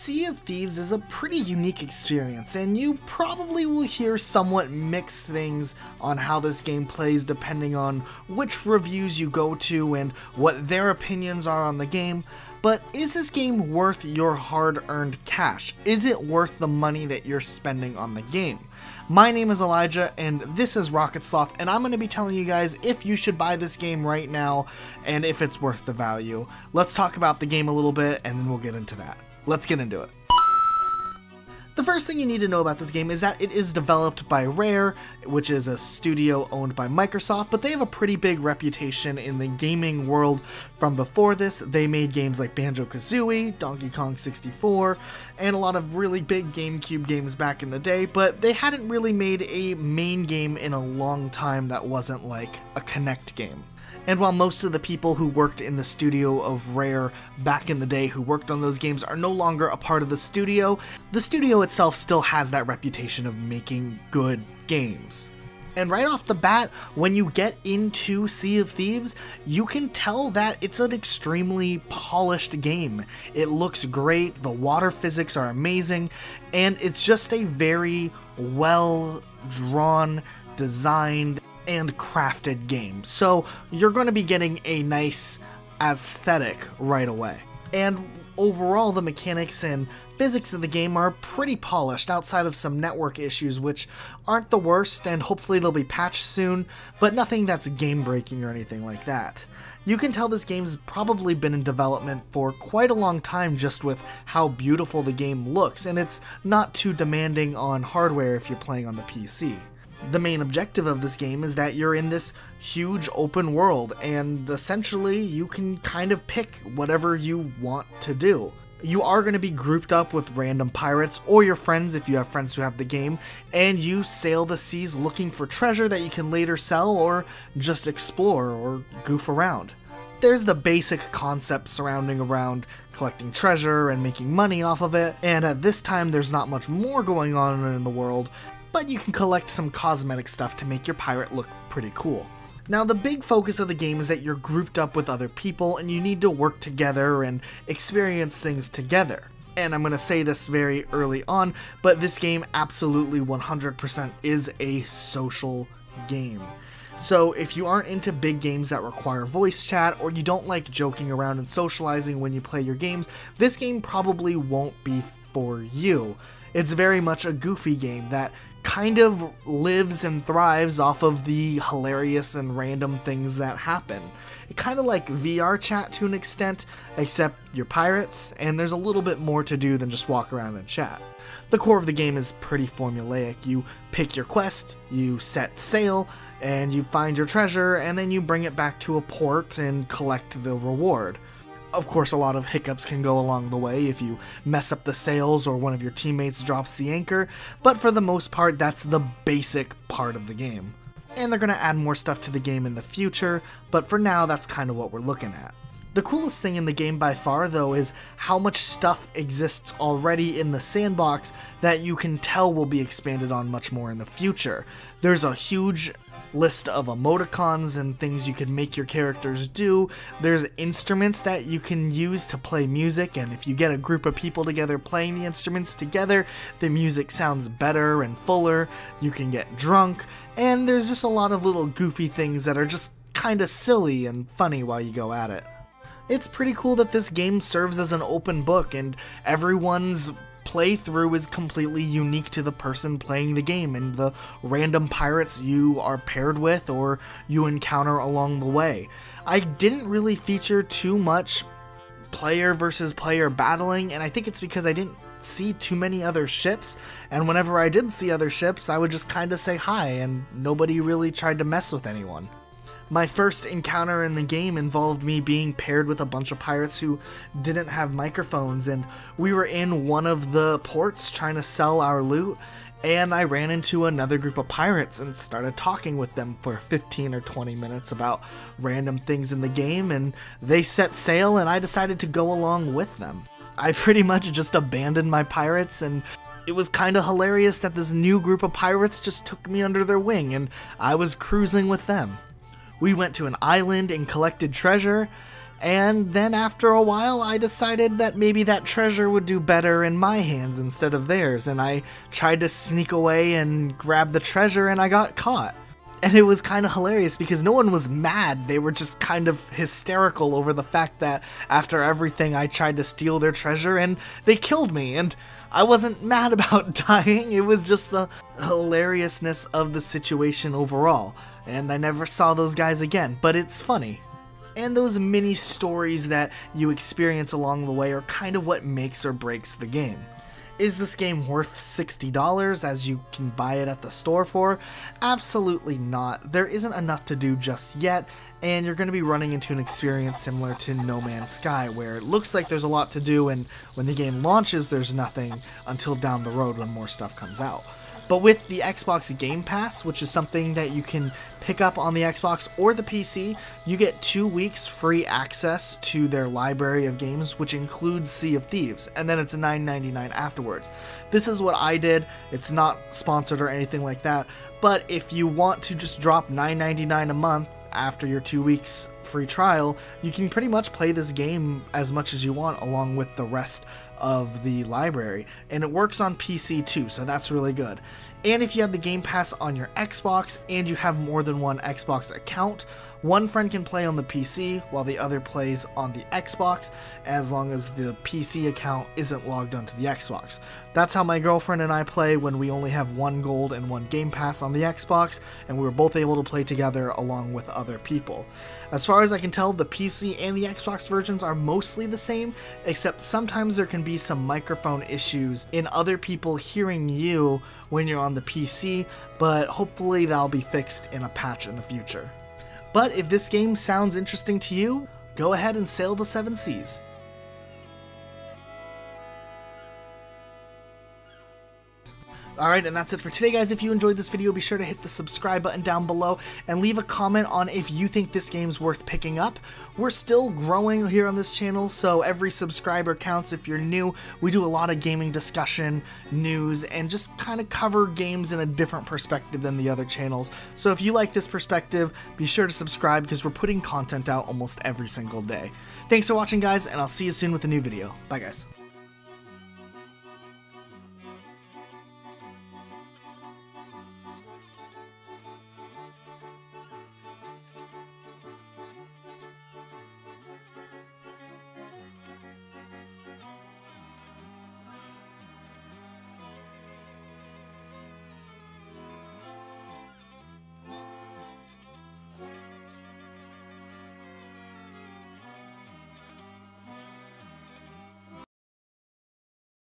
Sea of Thieves is a pretty unique experience, and you probably will hear somewhat mixed things on how this game plays depending on which reviews you go to and what their opinions are on the game. But is this game worth your hard-earned cash? Is it worth the money that you're spending on the game? My name is Elijah, and this is Rocket Sloth, and I'm going to be telling you guys if you should buy this game right now, and if it's worth the value. Let's talk about the game a little bit, and then we'll get into that. Let's get into it. The first thing you need to know about this game is that it is developed by Rare, which is a studio owned by Microsoft, but they have a pretty big reputation in the gaming world from before this. They made games like Banjo-Kazooie, Donkey Kong 64, and a lot of really big GameCube games back in the day, but they hadn't really made a main game in a long time that wasn't like a Kinect game. And while most of the people who worked in the studio of Rare back in the day who worked on those games are no longer a part of the studio itself still has that reputation of making good games. And right off the bat, when you get into Sea of Thieves, you can tell that it's an extremely polished game. It looks great, the water physics are amazing, and it's just a very well drawn, designed, and crafted game. So you're going to be getting a nice aesthetic right away. And overall, the mechanics and physics of the game are pretty polished outside of some network issues, which aren't the worst, and hopefully they'll be patched soon, but nothing that's game breaking or anything like that. You can tell this game's probably been in development for quite a long time just with how beautiful the game looks, and it's not too demanding on hardware if you're playing on the PC. The main objective of this game is that you're in this huge open world, and essentially you can kind of pick whatever you want to do. You are going to be grouped up with random pirates or your friends if you have friends who have the game, and you sail the seas looking for treasure that you can later sell or just explore or goof around. There's the basic concept surrounding around collecting treasure and making money off of it, and at this time there's not much more going on in the world, but you can collect some cosmetic stuff to make your pirate look pretty cool. Now, the big focus of the game is that you're grouped up with other people and you need to work together and experience things together. And I'm going to say this very early on, but this game absolutely 100% is a social game. So if you aren't into big games that require voice chat, or you don't like joking around and socializing when you play your games, this game probably won't be for you. It's very much a goofy game that kind of lives and thrives off of the hilarious and random things that happen. It kind of like VR chat to an extent, except you're pirates, and there's a little bit more to do than just walk around and chat. The core of the game is pretty formulaic. You pick your quest, you set sail, and you find your treasure, and then you bring it back to a port and collect the reward. Of course, a lot of hiccups can go along the way if you mess up the sails or one of your teammates drops the anchor, but for the most part, that's the basic part of the game. And they're going to add more stuff to the game in the future, but for now, that's kind of what we're looking at. The coolest thing in the game by far, though, is how much stuff exists already in the sandbox that you can tell will be expanded on much more in the future. There's a huge list of emoticons and things you can make your characters do. There's instruments that you can use to play music, and if you get a group of people together playing the instruments together, the music sounds better and fuller. You can get drunk, and there's just a lot of little goofy things that are just kinda silly and funny while you go at it. It's pretty cool that this game serves as an open book, and everyone's playthrough is completely unique to the person playing the game and the random pirates you are paired with or you encounter along the way. I didn't really feature too much player versus player battling, and I think it's because I didn't see too many other ships, and whenever I did see other ships, I would just kinda say hi, and nobody really tried to mess with anyone. My first encounter in the game involved me being paired with a bunch of pirates who didn't have microphones, and we were in one of the ports trying to sell our loot, and I ran into another group of pirates and started talking with them for 15 or 20 minutes about random things in the game, and they set sail and I decided to go along with them. I pretty much just abandoned my pirates, and it was kind of hilarious that this new group of pirates just took me under their wing and I was cruising with them. We went to an island and collected treasure, And then after a while, I decided that maybe that treasure would do better in my hands instead of theirs, and I tried to sneak away and grab the treasure, and I got caught. And it was kind of hilarious because no one was mad, they were just kind of hysterical over the fact that after everything I tried to steal their treasure and they killed me, and I wasn't mad about dying, it was just the hilariousness of the situation overall, and I never saw those guys again, but it's funny. And those mini stories that you experience along the way are kind of what makes or breaks the game. Is this game worth $60 as you can buy it at the store for? Absolutely not. There isn't enough to do just yet, and you're going to be running into an experience similar to No Man's Sky, where it looks like there's a lot to do, and when the game launches there's nothing until down the road when more stuff comes out. But with the Xbox Gamepass, which is something that you can pick up on the Xbox or the PC, you get 2 weeks free access to their library of games, which includes Sea of Thieves, and then it's $9.99 afterwards. This is what I did. It's not sponsored or anything like that, but if you want to just drop $9.99 a month after your 2 weeks free trial, you can pretty much play this game as much as you want along with the rest of the library, and it works on PC too, so that's really good. And if you have the Game Pass on your Xbox and you have more than one Xbox account, one friend can play on the PC while the other plays on the Xbox, as long as the PC account isn't logged onto the Xbox. That's how my girlfriend and I play when we only have one gold and one Game Pass on the Xbox, and we were both able to play together along with other people. As far as I can tell, the PC and the Xbox versions are mostly the same, except sometimes there can be some microphone issues in other people hearing you when you're on the PC, but hopefully that'll be fixed in a patch in the future. But if this game sounds interesting to you, go ahead and sail the 7 seas. Alright, and that's it for today, guys. If you enjoyed this video, be sure to hit the subscribe button down below and leave a comment on if you think this game's worth picking up. We're still growing here on this channel, so every subscriber counts. If you're new, we do a lot of gaming discussion, news, and just kind of cover games in a different perspective than the other channels. So if you like this perspective, be sure to subscribe because we're putting content out almost every single day. Thanks for watching, guys, and I'll see you soon with a new video. Bye, guys.